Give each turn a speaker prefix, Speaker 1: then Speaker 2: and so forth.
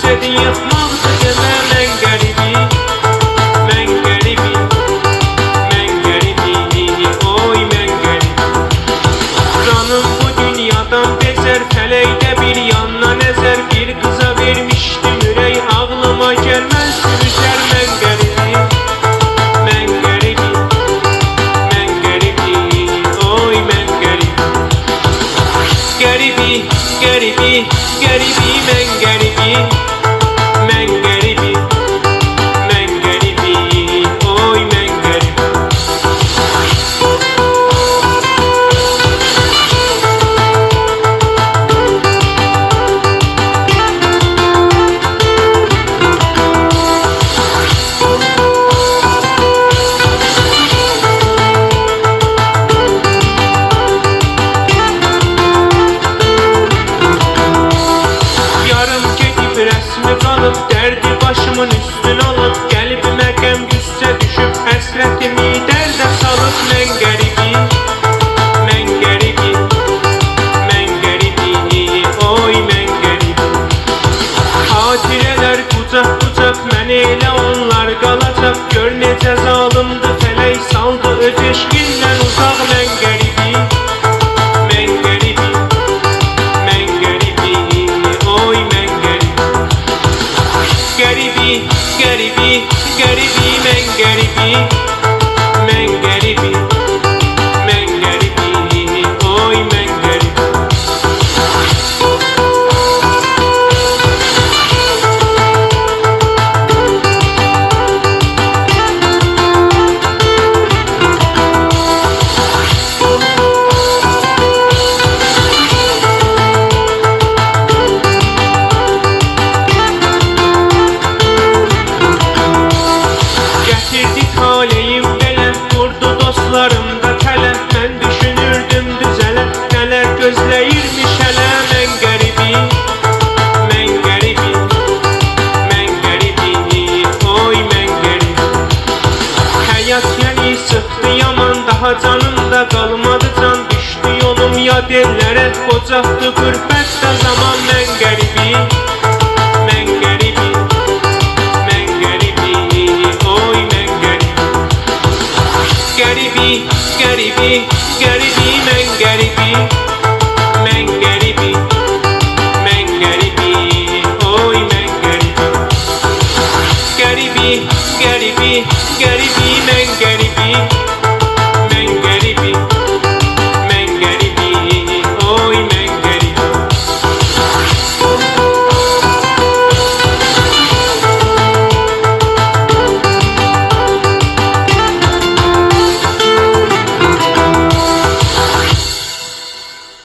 Speaker 1: məqsədin yatmaqdır demə mən qəribi. Mən qəribi, mən qəribi, oy mən qəribi. Canım bu dünyadan bezər, fələkdə bir yanına nəzər. Bir qıza vermişdim ürək, ağlıma gəlməz sürüşər mən qəribi. Mən qəribi, mən qəribi, oy mən qəribi. Qəribi, qəribi, qəribi, mən qəribi. Mən qəribi, mən qəribi, oy mən qəribi. Derdi başımın üstüne alıp Qəlbimə qəm qüssə düşüb Həsrətimi dərdə salıb Mən qəribi, mən qəribi, mən qəribi, oy mən qəribi. Xatirələr qucaq qucaq mən elə onlar qalacaq. Gör necə zalımdı fələk saldı öz eşqindən uzaq. Mən qəribi, mən qəribi, mən qəribi, oy mən qəribi. Qəribi, qəribi, qəribi, mən qəribi. Mən qəribi, mən qəribi, oy mən qəribi. Dostlarımda tələf, mən düşünürdüm düzələn. Nələr gözləyirmiş hələ. Mən qəribi, mən qəribi, mən qəribi, oy mən qəribi. Həyat yəni sıxdı yaman, daha canımda qalmadı can. Düşdü yolum yad ellərə, qocaqdı qürbətdə zaman. Mən qəribi, mən qəribi, mən qəribi, oy mən qəribi. Qəribi, qəribi, qəribi, mən qəribi. Mən qəribi, mən qəribi, oy mən qəribi. Qəribi, qəribi, qəribi.